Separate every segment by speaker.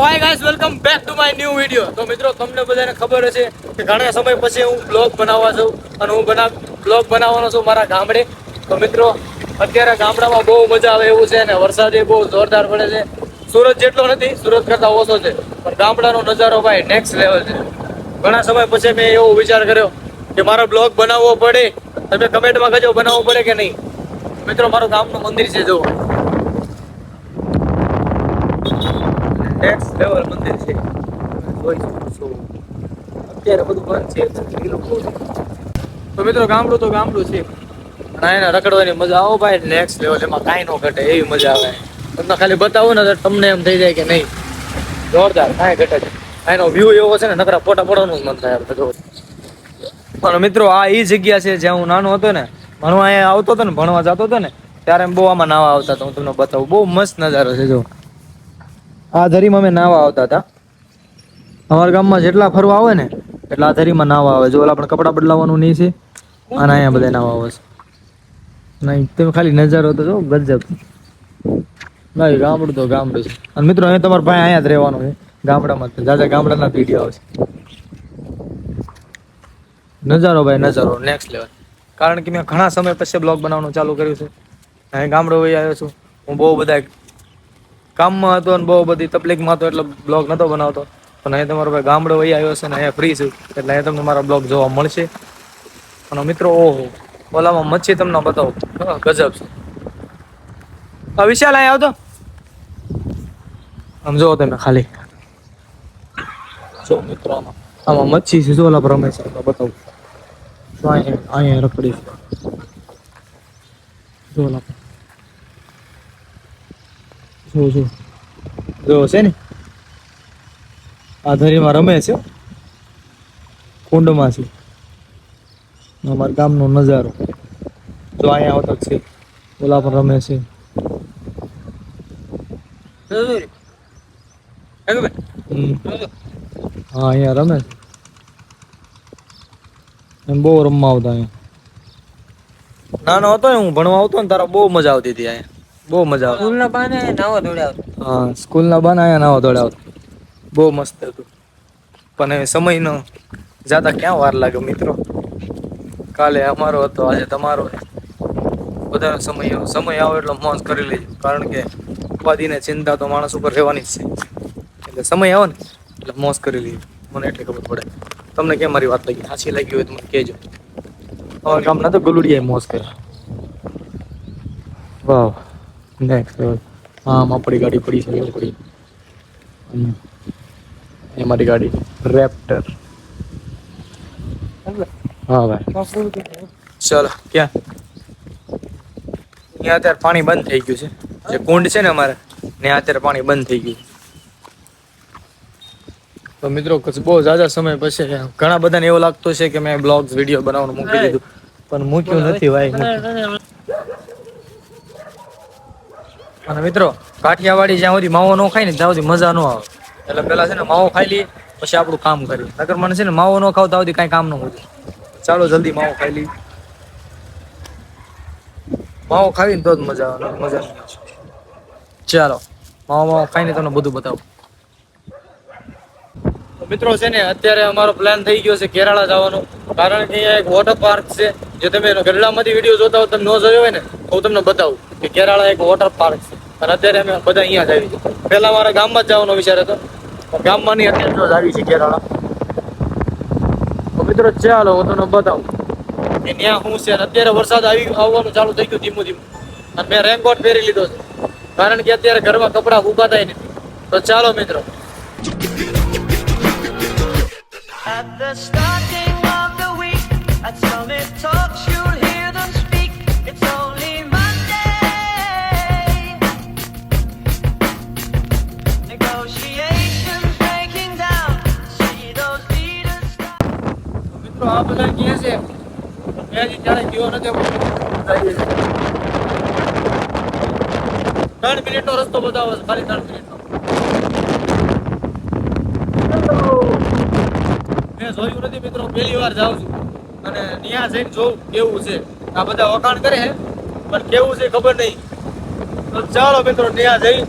Speaker 1: Hi guys, welcome back to my new video. તો મિત્રો, તમને બધાને ખબર હશે કે ઘણા સમય પછી હું બ્લોગ બનાવવા છું અને હું બ્લોગ બનાવવાનો છું મારા ગામડે. તો મિત્રો, અત્યારે ગામડામાં બહુ મજા આવે એવું છે ને વરસાદ બહુ જોરદાર પડે છે. સુરત જેટલો નથી, સુરત કરતા ઓછો છે, પણ ગામડાનો નજારો ભાઈ નેક્સ્ટ લેવલ છે. ઘણા સમય પછી મેં એવો વિચાર કર્યો કે મારો બ્લોગ બનાવવો પડે. તમે કમેન્ટમાં કહેજો બનાવવો પડે કે નહીં. મિત્રો, મારું ગામનું મંદિર છે, જો નેક્સ્ટ લેવલ મંદિર છે. અત્યારે બધું બંધ છે. તો મિત્રો, ગામડું તો ગામડું છે, અને એને રખડવાની મજા આવો ભાઈ નેક્સ્ટ લેવલ. એમાં કાંઈ ન ઘટે એવી મજા આવે. તમને ખાલી બતાવું ને તો તમને એમ થઈ જાય કે નહીં, જોરદાર, કાંઈ ઘટે છે. એનો વ્યૂ એવો છે ને, નકરા ફોટા પડવાનું જ મન થાય આપણે. પણ મિત્રો, આ એ જગ્યા છે જ્યાં હું નાનો હતો ને, ભણવા અહીંયા આવતો હતો ને, ભણવા જતો હતો ને, ત્યારે બહુ આમાં નાવા આવતા હતા. હું તમને બતાવું, બહુ મસ્ત નજારો છે. જો આ ધરીમાં અમે નાવા આવતા હતા. અમારા ગામમાં જેટલા ફરવા આવે ને એટલા આ ધરીમાં નાવા આવે. જો આપણે કપડાં બદલાવાનું નહીં છે, અને અહીંયા બધા નાવા આવે છે. નહીં તમે ખાલી નજારો તો જો ગજબ. ભાઈ ગામડું તો ગામડું છે. અને મિત્રો, અહીં તમારા ભાઈ અહીંયા જ રહેવાનું છે, ગામડામાં. જાજા ગામડાના વિડીયો આવશે. નજારો ભાઈ નજારો નેક્સ્ટ લેવલ. કારણ કે મેં ઘણા સમય પછી બ્લોગ બનાવવાનું ચાલુ કર્યું છે. અહીં ગામડો વહી આવ્યો છું. હું બહુ બધા કામમાં હતો અને બહુ બધી તકલીફમાં હતો, એટલે બ્લોગ નહોતો બનાવતો. પણ અહીં તમારો ભાઈ ગામડો વહી આવ્યો છે ને અહીંયા ફ્રી છું, એટલે અહીં તમને મારા બ્લોગ જોવા મળશે. અને મિત્રો, ઓહો, ઓલામાં મચ્છી તમને બતાવું, ગજબ છે. વિશાલ અહીં આવતો, આમ જોવો તમે ખાલી. જો મિત્રો, આમાં મચ્છી છે, જો ઓલા પર રમે છે, બતાવું. તો અહીંયા રખડી છે, જો ઓલા પર. જો છે ને, આ ધરીમાં રમે છે, કુંડમાં છે. અમારા ગામનો નજારો જો અહીંયા આવતો છે, ઓલા પર રમે છે. હા, અહીંયા રમે છે. એમ બહુ રમવા આવતા અહીંયા. નાનો હતો ને, હું ભણવા આવતો ને, તારા બહુ મજા આવતી હતી અહીંયા. બહુ મજા આવતી. સ્કૂલના બાને નાવા દોડાવતો. હા, સ્કૂલના બાને અહીંયા નાવા દોડાવતો. બહુ મસ્ત હતું. પણ સમયનો જાતા ક્યાં વાર લાગે મિત્રો. કાલે અમારો હતો, આજે તમારો. બધાનો સમય આવે એટલો મોજ કરી લેજો. કારણ કે ઉપાધિને ચિંતા તો માણસ ઉપર રહેવાની જ છે. એટલે સમય આવે ને એટલે મોજ કરી લેજો. મને એટલી ખબર પડે. તમને કેમ મારી વાત લાગી? સાચી લાગી હોય તો મને કહેજો. અમારા ગામના તો ગલુડિયા મોજ કરે. વાહ, નેક્સ્ટ. હા, આપણી ગાડી પડી છે, એવું પડી. એ મારી ગાડી રેપ્ટર. હા ભાઈ, ચાલો. ક્યાં? અહીંયા અત્યારે પાણી બંધ થઈ ગયું છે. જે કુંડ છે ને અમારે, ને અત્યારે પાણી બંધ થઈ ગયું. તો મિત્રો, બહુ ઝાઝા સમય પછી ઘણા બધાને એવું લાગતું છે કે મેં બ્લોગ્સ વિડીયો બનાવવાનું મૂકી દીધું, પણ મૂક્યું નથી ભાઈ. અને મિત્રો, કાઠિયાવાડી જ્યાં સુધી માવો ન ખાય ને ત્યાં સુધી મજા ન આવે. એટલે પેલા છે ને માવો ખાઈ લઈએ, પછી આપણું કામ કરીએ. નકર મને છે ને માવો ન ખાવ ત્યાં સુધી કાંઈ કામ ન હોય. ચાલો જલ્દી માવો ખાઈ લઈએ. માવો ખાવીને તો જ મજા આવે, મજા નહીં આવે. ચાલો માવો ખાઈને તમને બધું બતાવું. મિત્રો છે ને, અત્યારે અમારો પ્લાન થઈ ગયો છે કેરાળા જવાનો. કારણ કે અહીંયા એક વોટર પાર્ક છે. જે તમે ગઢડામાંથી વિડીયો જોતા હોય, તમે ન જોયો હોય ને, તો હું તમને બતાવું કે કેરાળા એક વોટર પાર્ક છે. અને અત્યારે અમે બધા અહીંયા જ આવી છીએ. પહેલા મારા ગામમાં જ જવાનો વિચાર હતો, ગામમાં નહીં, અત્યારે જો આવી છે કેરાળા. તો મિત્રો ચાલો હું તમને બતાવું કે ત્યાં શું છે. અત્યારે વરસાદ આવવાનું ચાલુ થઈ ગયું ધીમું ધીમું. અને મેં રેનકોટ પહેરી લીધો છે, કારણ કે અત્યારે ઘરમાં કપડાં સુકાતા નથી. તો ચાલો મિત્રો.
Speaker 2: At the starting of the week, at Summit Talks, you'll hear them speak. It's only Monday. Negotiations breaking down. See those leaders start.
Speaker 1: મિત્રો, આ બધા કહે છે, મેં હજી ત્યારે ગયો નથી. 3 મિનિટનો રસ્તો બતાવો છે, ખાલી 3 મિનિટનો. મેં જોયું નથી મિત્રો, પહેલી વાર જાઉં છું. અને ત્યાં જઈને જોઉં કેવું છે. આ બધા વખાણ કરે છે, પણ કેવું છે ખબર નહીં. તો ચાલો મિત્રો, ત્યાં જઈ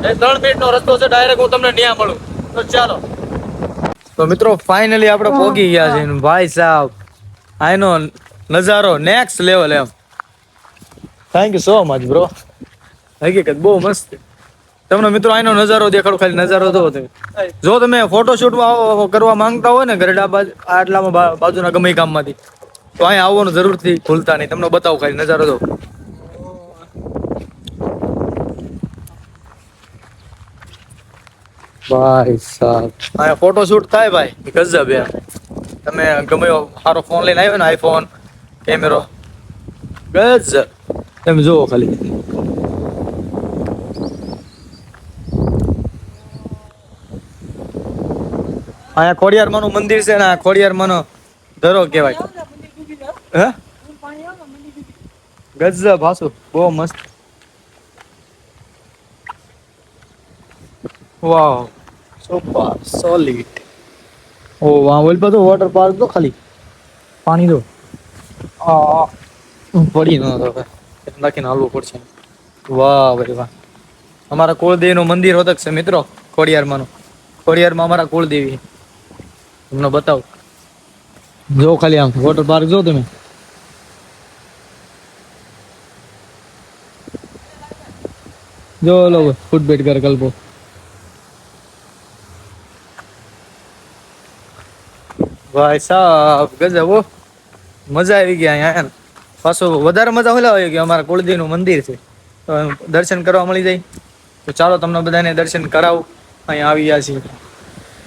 Speaker 1: 3 મિનિટનો રસ્તો છે, ડાયરેક્ટ હું તમને ન્યા મળું. તો ચાલો. તો મિત્રો ફાઇનલી આપણે પહોંચી ગયા છે ભાઈ સાહેબ. આનો નજારો નેક્સ્ટ લેવલ એમ. Thank you so much bro. હકીકત બહુ મસ્ત. તમને મિત્રો આનો નજારો દેખાડો, ખાલી નજારો જોવો તમે. જો તમે ફોટોશૂટ કરવા માંગતા હોય ને ગરડા આટલામાં બાજુના ગમે ગામમાંથી, તો અહીંયા આવવાનું જરૂરથી ભૂલતા નહીં. તમને બતાવો ખાલી નજારો જો. ભાઈ સાહેબ અહીંયા ફોટોશૂટ થાય ભાઈ ગજબ યાર. તમે ગમે એવો સારો ફોન લઈને આવ્યો ને, આઈફોન કેમેરો ગજબ. તમે જુઓ ખાલી. અહીંયા ખોડિયારમાંનું મંદિર છે ને, ખોડિયારમાંનો ધરો કહેવાય. હે ગજબ હાસુ, બહુ મસ્ત. વાવ સુપર સોલિડ. ઓ વાહ, ઓલ પર તો વોટર પાર્ક તો ખાલી પાણી દો પડી ન તો નાખીને હાલવું પડશે. વાહ ભાઈ વાહ. અમારા કુળદેવીનું મંદિર હોતક છે મિત્રો, ખોડિયારમાંનું. ખોડિયારમાં અમારા કુળદેવી. તમને બતાવો, જો ખાલી આમ વોટર પાર્ક જો તમે. જો લો ફૂટબેટ કર કલ્પો. ભાઈ સાહેબ ગજબ, મજા આવી ગયા અહીંયા. પાછું વધારે મજા ઓલા હોય કે અમારા કુળદેવીનું મંદિર છે, તો દર્શન કરવા મળી જાય. તો ચાલો તમને બધાને દર્શન કરાવું. અહીંયા આવી ગયા છીએ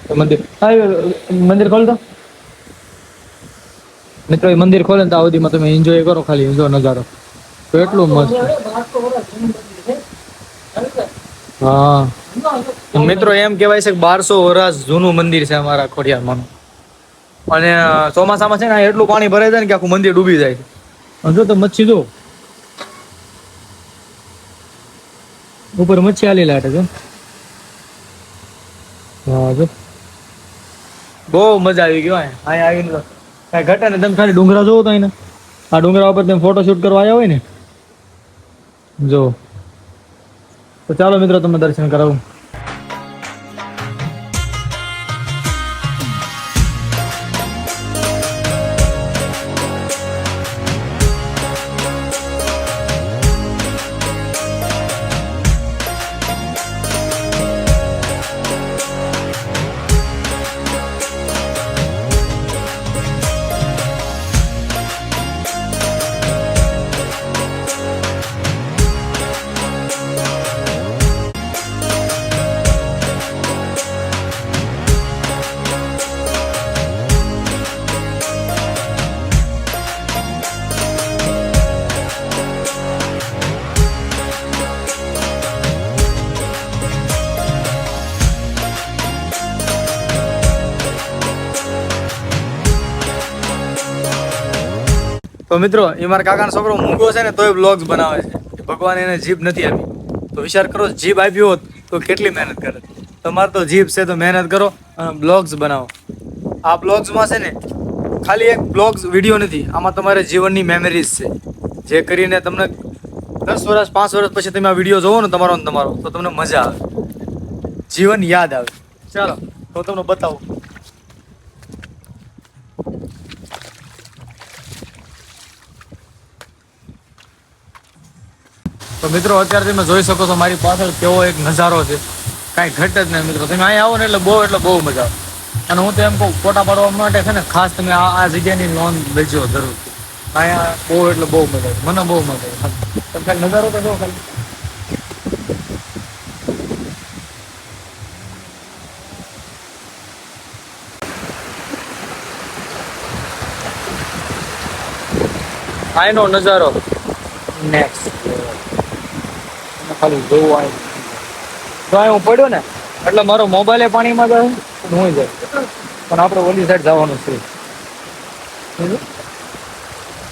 Speaker 1: તો મંદિર. મંદિર ખોલ દો મિત્રો. એ મંદિર ખોલે ને તો આવધીમાં તમે એન્જોય કરો ખાલી. જો નજારો તો એટલું મસ્ત. હા મિત્રો એમ કહેવાય છે કે 1200 વર્ષ જૂનું મંદિર છે અમારા ખોડિયારમાંનું. અને ચોમાસામાં છે ને એટલું પાણી ભરાઈ જાય ને કે આખું મંદિર ડૂબી જાય. જો તો મચ્છી જો ઉપર મચ્છી આલી લાટે છે. હા જો બહુ મજા આવી ગયો. અહીંયા આવીને તો કાંઈ ઘટે ને. તમે ખાલી ડુંગરા જોવો તો અહીંયા આ ડુંગરા ઉપર તમે ફોટો શૂટ કરવા આવ્યા હોય ને, જો. તો ચાલો મિત્રો તમને દર્શન કરાવું. તો મિત્રો એ મારા કાકાનો છોકરો મૂંગો છે ને તોય બ્લોગ્સ બનાવે છે. ભગવાન એને જીભ નથી આપી. તો વિચાર કરો જીભ આપ્યો હોત તો કેટલી મહેનત કરે. તમારે તો જીભ છે તો મહેનત કરો અને બ્લોગ્સ બનાવો. આ બ્લોગ્સમાં છે ને ખાલી એક બ્લોગ્સ વિડીયો નથી, આમાં તમારે જીવનની મેમરીઝ છે. જે કરીને તમને 10 વર્ષ 5 વર્ષ પછી તમે આ વિડીયો જોવો ને તમારો તો તમને મજા આવે, જીવન યાદ આવે. ચાલો હું તમને બતાવું. તો મિત્રો અત્યારે તમે જોઈ શકો છો મારી પાછળ કેવો એક નજારો છે. કાંઈ ઘટ જ નહીં મિત્રો. તમે અહીંયા આવો ને એટલે બહુ મજા આવે. અને હું તો એમ કહું ફોટા પાડવા માટે છે ને ખાસ તમે આ જગ્યાની નોંધ લેજો જરૂર. અહીંયા બહુ મજા આવે. મને બહુ મજા આવે. તમે ખાલી નજારો તો જો ખાલી. આનો નજારો નેક્સ્ટ ખાલી જોવું આવી. જો અહીં હું પડ્યો ને એટલે મારો મોબાઈલ પાણીમાં જાય હું જાય. પણ આપણે ઓલી સાઈડ જવાનું છે.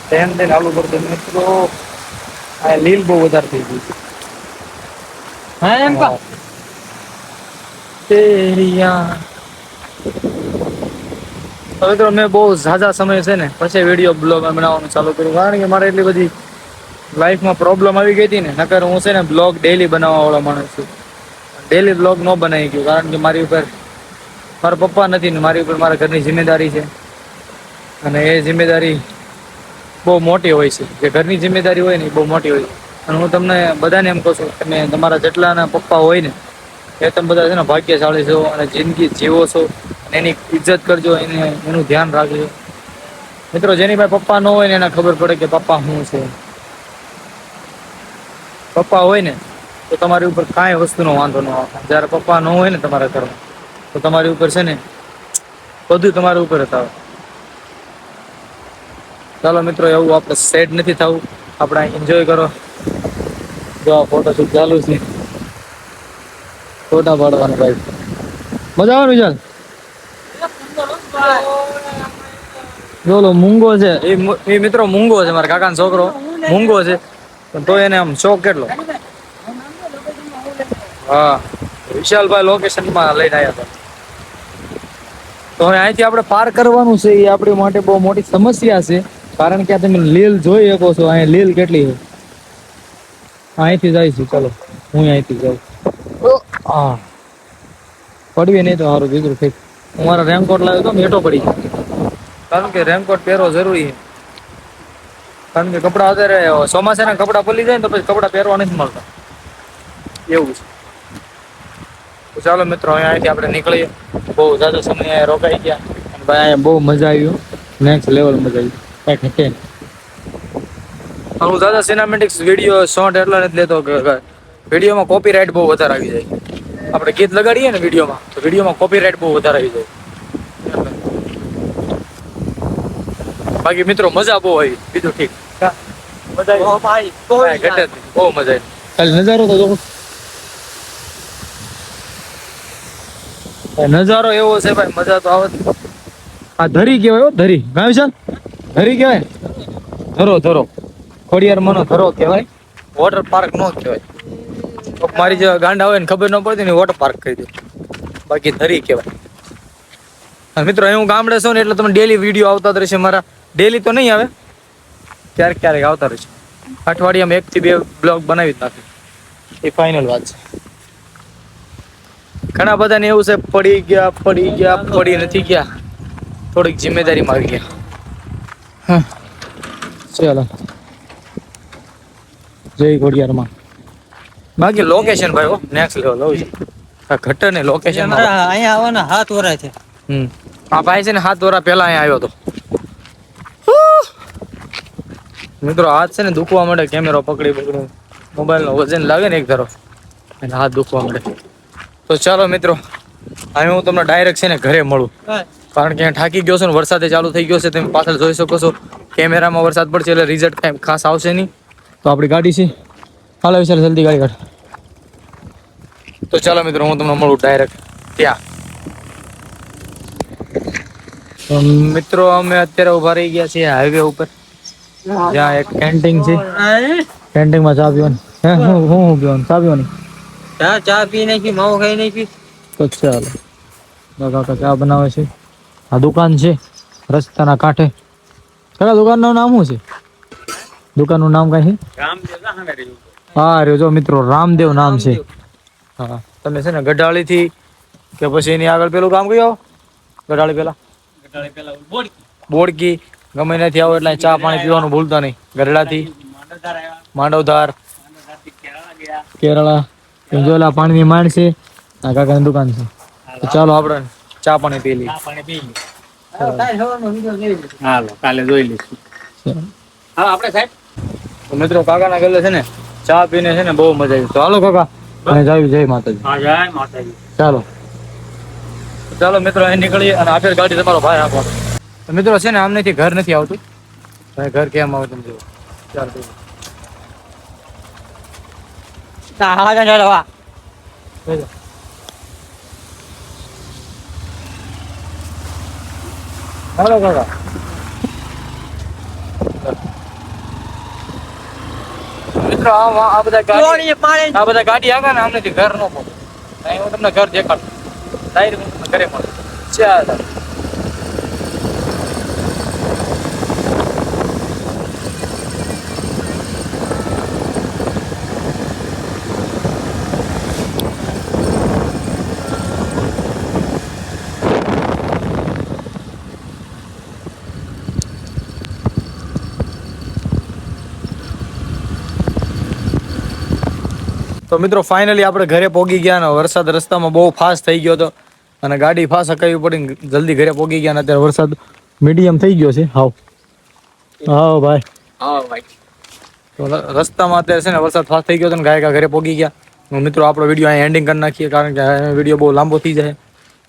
Speaker 1: તેમ તેને આલુ પડતું મિત્રો. આ લીલ બહુ વધારે થઈ ગઈ છે. હા એમ કા હવે તો મેં બહુ ઝાઝા સમય છે ને પછી વિડીયો બ્લોગ બનાવવાનું ચાલુ કર્યું. કારણ કે મારે એટલી બધી લાઈફમાં પ્રોબ્લેમ આવી ગઈ હતી ને. નકર હું છે ને બ્લોગ ડેઈલી બનાવવા વાળો માણસ છું. ડેલી બ્લોગ ન બનાવી ગયો, કારણ કે મારી ઉપર મારા પપ્પા નથી ને મારી ઉપર મારા ઘરની જિમ્મેદારી છે. અને એ જિમ્મેદારી બહુ મોટી હોય છે. જે ઘરની જિમ્મેદારી હોય ને એ બહુ મોટી હોય છે. અને હું તમને બધાને એમ કહું છું, તમે તમારા જેટલાના પપ્પા હોય ને એ તમે બધા છે ને ભાગ્યશાળી છો અને જિંદગી જીવો છો. એની ઇજ્જત કરજો, એનું ધ્યાન રાખજો. મિત્રો જેની પાસે પપ્પા ન હોય ને એને ખબર પડે કે પપ્પા શું છે. પપ્પા હોય ને તો તમારી ઉપર કાંઈ વસ્તુનો વાંધો ન આવે. જ્યારે પપ્પા ન હોય ને તમારા ઘરમાં તો તમારી ઉપર છે ને બધું તમારા ઉપર જ આવે. ચાલો મિત્રો, એવું આપણે સેડ નથી થવું, આપણે એન્જોય કરો. જો આ ફોટોશૂટ ચાલુ છે, ફોટા પાડવાના ભાઈ. મજા આવે વિશાલ? બોલો મૂંગો છે એ મિત્રો, મૂંગો છે મારા કાકાનો છોકરો, મૂંગો છે પણ તો એને આમ શોખ કેટલો. હા, વિશાલભાઈ લોકેશનમાં લઈને આવ્યા હતા. તો હવે અહીંથી આપણે પાર કરવાનું છે, એ આપણી માટે બહુ મોટી સમસ્યા છે. કારણ કે આ તમે લીલ જોઈ શકો છો, અહીંયા લીલ કેટલી છે. અહીંથી જાય છે. ચલો હું અહીંથી જાઉં. હા, પડવી નહીં તો સારું. બીજું ઠીક. હું મારા રેનકોટ લાવ્યો તો મેટો પડી ગયો, કારણ કે રેનકોટ પહેરવો જરૂરી છે. કારણ કે કપડા અત્યારે ચોમાસાના કપડા પલી જાય ને તો પછી કપડા પહેરવા નથી મળતા, એવું છે. તો ચાલો મિત્રો, અહીંયાથી આપણે નીકળીએ. બહુ જાજો સમય અહીંયા રોકાઈ ગયા અને ભાઈ અહીંયા બહુ મજા આવી, નેક્સ્ટ લેવલ મજા આવી. કંઈક છે હું દાદા સિનેમેટિક્સ વિડીયો શોર્ટ એટલા નથી લેતો કે વિડીયોમાં કોપીરાઇટ બહુ વધારે આવી જાય. આપણે ગીત લગાડીએ ને વિડીયોમાં તો વિડીયોમાં કોપીરાઇટ બહુ વધારે આવી જાય. બાકી મિત્રો મજા બહુ આવી, બીજું ઠીક. મજા આવી બહુ મજા આવી. ખાલી નજારો તો જો, નજારો એવો છે ભાઈ, મજા તો આવે. આ ધરી કહેવાય, ધરી ગામ છે, ધરી કહેવાય. ધરો ખોડિયાર મનો ધરો કહેવાય, વોટર પાર્ક નો કહેવાય. મારી જે ગાંડા હોય ને ખબર ન પડતી ને વોટર પાર્ક કહી દે, બાકી ધરી કહેવાય. મિત્રો હું ગામડે છું ને એટલે તમે ડેલી વિડીયો આવતા જ રહેશે મારા. ડેલી તો નહીં આવે, ક્યારેક આવતા રહેશે. અઠવાડિયામાં 1 થી 2 બ્લોગ બનાવી જ નાખે, એ ફાઇનલ વાત છે. ઘણા બધાને એવું છે પડી નથી ગયા, થોડીક જિમ્મેદારીમાં આવી ગયા. હા ચાલો, જય ખોડિયારમાં. બાકી લોકેશન ભાઈ નેક્સ્ટ લેવલ હોય છે. આ ઘટર ને લોકેશન
Speaker 3: અહીંયા આવવાના 7 વર્ષ છે.
Speaker 1: આ ભાઈ છે ને 7 વર્ષ પહેલા અહીંયા આવ્યો હતો. મિત્રો હાથ છે ને દુખવા માંડે, કેમેરો પકડી મોબાઈલ નો વજન લાગે ને એક ધારો અને હાથ દુખવા માંડે. તો ચાલો મિત્રો, હવે હું તમને ડાયરેક્ટ છે ને ઘરે મળું, કારણ કે થાકી ગયો છું ને વરસાદે ચાલુ થઈ ગયો છે. તમે પાછળ જોઈ શકો છો, કેમેરામાં વરસાદ પડશે એટલે રિઝલ્ટ કાંઈ ખાસ આવશે નહીં. તો આપણી ગાડી છે, હાલો વિચાર જલ્દી ગાડી કાઢ. તો ચાલો મિત્રો, હું તમને મળું ડાયરેક્ટ ત્યાં. તો મિત્રો અમે અત્યારે ઉભા રહી ગયા છીએ હાઈવે ઉપર, જ્યાં એક કેન્ટીન છે. કેન્ટીનમાં ચા પીવાની. હું પીવાનું? ચા પીવાની.
Speaker 3: ચા પી નાખી, માવો ખાઈ નાખી.
Speaker 1: તો ચાલો, કાકા ચા બનાવે છે. આ દુકાન છે રસ્તાના કાંઠે. કાકા દુકાનનું નામ શું છે? દુકાનનું નામ કઈ છે? હા રે, જો મિત્રો રામદેવ નામ છે. હા, તમે છે ને ગઢાળી થી કે પછી એની આગળ પેલું ગામ કયું આવો? ગઢાળી પેલા બોડકી, ગમે ત્યાંથી આવો એટલે ચા પાણી પીવાનું ભૂલતા નહીં. ગઢડાથી માંડવધાર, કેરળા, જોયેલા પાણીની માંડ છે. આ કાકાની દુકાન છે. તો ચાલો આપણે ચા પાણી પી લઈએ.
Speaker 3: કાલે જોઈ લઈશું. હા આપણે સાહેબ,
Speaker 1: તો મિત્રો કાકાના ગલે છે ને ચા પીને છે ને બહુ મજા આવી. તો હાલો કાકા, અને જાવી જય માતાજી.
Speaker 3: હા જય માતાજી.
Speaker 1: ચાલો મિત્રો અહીં નીકળીએ. અને આગળ ગાડી તમારો ભાઈ આપવાનો. તો મિત્રો છે ને આમનેથી ઘર નથી આવતું. ઘર કેમ આવે તમે જુઓ. ચાલો હાલો કાકા. મિત્રો આ બધા ગાડી આગળ ને આમનેથી ઘર નો પહોંચે. અહીં હું તમને ઘર દેખાડું. ડાયરેક્ટ હું તમને ઘરે મળું. ચાલો. તો મિત્રો ફાઇનલી આપણે ઘરે પહોંચી ગયા અને વરસાદ રસ્તામાં બહુ ફાસ્ટ થઈ ગયો હતો અને ગાડી ફાસ્ટ હકાવી પડી જલ્દી ઘરે પહોંચી ગયા અને અત્યારે વરસાદ મીડિયમ થઈ ગયો છે હાવ ભાઈ
Speaker 3: હા ભાઈ
Speaker 1: તો રસ્તામાં અત્યારે છે ને વરસાદ ફાસ્ટ થઈ ગયો હતો ને ગાયકા ઘરે પહોંચી ગયા મિત્રો આપણો વિડીયો અહીં એન્ડિંગ કરી નાખીએ કારણ કે વિડીયો બહુ લાંબો થઈ જાય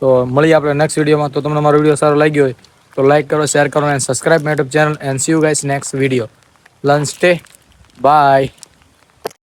Speaker 1: તો મળીએ આપણે નેક્સ્ટ વિડીયોમાં તો તમને મારો વિડીયો સારો લાગ્યો હોય તો લાઈક કરો શેર કરો and subscribe my YouTube channel and see you guys next video learn stay by